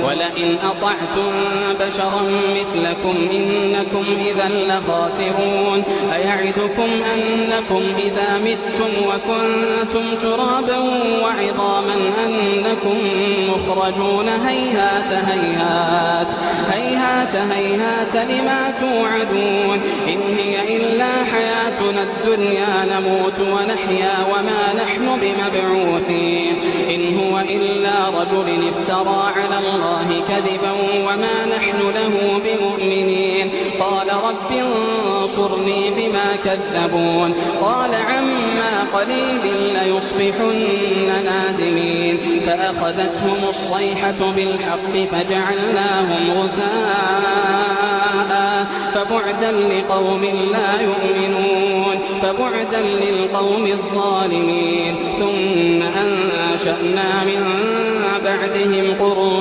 ولئن أطعتم بشرا مثلكم إنكم إذا لخاسرون أيعدكم أنكم إذا متم وكنتم ترابا وعظاما أنكم مخرجون هيهات هيهات هيهات هيهات لما توعدون إن هي إلا حياتنا الدنيا نموت ونحيا وما نحن بمبعوثين إن هو إلا رجل افترى على الله كذبا وما نحن له بمؤمنين قال رب انصرني بما كذبون قال عما قليل ليصبحن نادمين فأخذتهم الصيحة بالحق فجعلناهم غثاء فبعدا لقوم لا يؤمنون فبعدا للقوم الظالمين ثم أنشأنا من بعدهم قرون